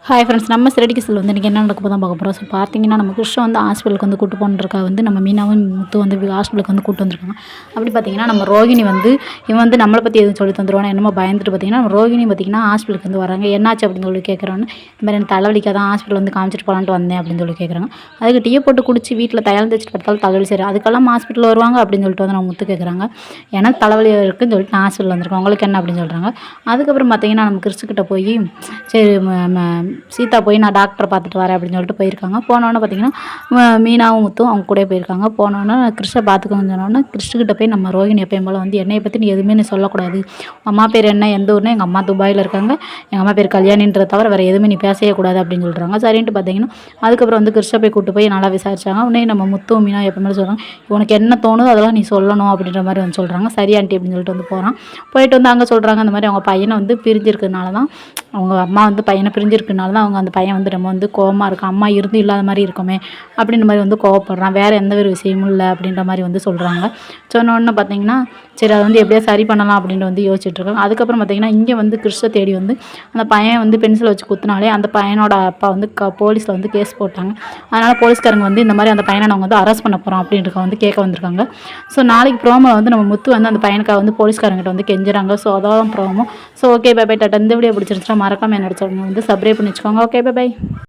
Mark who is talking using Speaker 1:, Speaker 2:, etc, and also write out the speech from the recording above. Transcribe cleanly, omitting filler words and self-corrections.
Speaker 1: Hi friends, நம்ம சிறடிக்கு செல் வந்து இன்றைக்கி என்ன நடக்க தான் பார்க்க போகிறோம். ஸோ பார்த்தீங்கன்னா, நம்ம கிருஷ்ண வந்து ஹாஸ்பிட்டலுக்கு வந்து கூட்டு போனதுக்காக வந்து நம்ம மீனாவும் முத்து வந்து ஹாஸ்பிட்டலுக்கு வந்து கூட்டு வந்திருக்காங்க. அப்படி பார்த்தீங்கன்னா, நம்ம ரோகிணி வந்து இவன் வந்து நம்மளை பற்றி எதுவும் சொல்லி தந்துருவானோ என்னமோ பயந்துட்டு பார்த்தீங்கன்னா, நம்ம ரோகிணி பார்த்தீங்கன்னா ஹாஸ்பிட்டலுக்கு வந்து வராங்க. என்னாச்சு அப்படின்னு சொல்லி கேட்குறோன்னு, இந்த மாதிரி எனக்கு தலைவலிக்காக தான் ஹாஸ்பிட்டல் வந்து காமிச்சிட்டு போகலான்ட்டு வந்தேன் அப்படின்னு சொல்லி கேட்குறாங்க. அதுக்கு டீயை போட்டு குடிச்சு வீட்டில் தையல் தைச்சிட்டு படுத்தாலும் தலைவலி சரி, அதுக்கெல்லாம் ஹாஸ்பிட்டல் வருவாங்க அப்படின்னு சொல்லிட்டு வந்து நம்ம முத்து கேட்குறாங்க. எனக்கு தலைவலி இருக்குன்னு சொல்லிட்டு நான் ஹாஸ்பிட்டல் வந்திருக்கேன், உங்களுக்கு என்ன அப்படின்னு சொல்கிறாங்க. அதுக்கப்புறம் பார்த்தீங்கன்னா, நம்ம கிறிஸ்துக்கிட்ட போய் சரி சீதா போய் நான் டாக்டரை பார்த்துட்டு வரேன் அப்படின்னு சொல்லிட்டு போயிருக்காங்க. போனோன்னே பார்த்தீங்கன்னா, மீனாவும் முத்தும் அவங்க கூட போயிருக்காங்க. போனோன்னே கிருஷ்ணை பார்த்துக்கோன்னு சொன்னோன்னே கிருஷ்ணகிட்ட போய் நம்ம ரோகிணி எப்பயும் போல் வந்து என்னையை பற்றி நீ எதுவுமே நீ சொல்லக்கூடாது, அம்மா பேர் என்ன, எந்த ஊர்னா எங்கள் அம்மா துபாயில் இருக்காங்க, எங்கள் அம்மா பேர் கல்யாணின்றதை தவிர வேறு எதுவுமே நீ பேசவே கூடாது அப்படின்னு சொல்கிறாங்க. சரின்ட்டு பார்த்தீங்கன்னா, அதுக்கப்புறம் வந்து கிருஷ்ணை போய் கூட்டு போய் நல்லா விசாரிச்சாங்க. உடனே நம்ம முத்தும் மீனா எப்பவுமே சொல்கிறாங்க, உனக்கு என்ன தோணுதோ அதெல்லாம் நீ சொல்லணும் அப்படின்ற மாதிரி வந்து சொல்கிறாங்க. சரி ஆண்டி அப்படின்னு சொல்லிட்டு வந்து போகிறான். போயிட்டு வந்து அங்கே சொல்கிறாங்க, அந்த மாதிரி அவங்க பையனை வந்து பிரிஞ்சிருக்கிறதுனால தான், அவங்க அம்மா வந்து பையனை பிரிஞ்சிருக்கனால தான் அவங்க அந்த பையன் வந்து நம்ம வந்து கோவமாக இருக்கான், அம்மா இருந்து இல்லாத மாதிரி இருக்குமே அப்படின்ற மாதிரி வந்து கோவப்படுறான், வேறு எந்த ஒரு விஷயமும் இல்லை அப்படின்ற மாதிரி வந்து சொல்கிறாங்க. சொன்னோடனே பார்த்தீங்கன்னா, சரி அதை வந்து எப்படியா சரி பண்ணலாம் அப்படின்ட்டு வந்து யோசிச்சுட்ருக்காங்க. அதுக்கப்புறம் பார்த்தீங்கன்னா, இங்கே வந்து கிருஷ்ண தேடி வந்து அந்த பையன் வந்து பென்சிலை வச்சு குத்துனாலே அந்த பையனோட அப்பா வந்து போலீஸில் வந்து கேஸ் போட்டாங்க. அதனால் போலீஸ்காரங்க வந்து இந்த மாதிரி அந்த பையனை நாங்கள் வந்து அரெஸ்ட் பண்ண போகிறோம் அப்படின்றத வந்து கேட்க வந்திருக்காங்க. ஸோ நாளைக்கு ப்ரோமோ வந்து நம்ம முத்து வந்து அந்த பையனுக்காக வந்து போலீஸ்காரங்கிட்ட வந்து கெஞ்சுறாங்க. ஸோ அதான் promo. So okay, bye bye, tata. இந்த வீடியோ பிடிச்சிருந்துச்சுன்னா மறக்காம என்னோட சேனலை வந்து சப்ஸ்கிரைப் பண்ணி வச்சுக்கோங்க. Okay, bye by.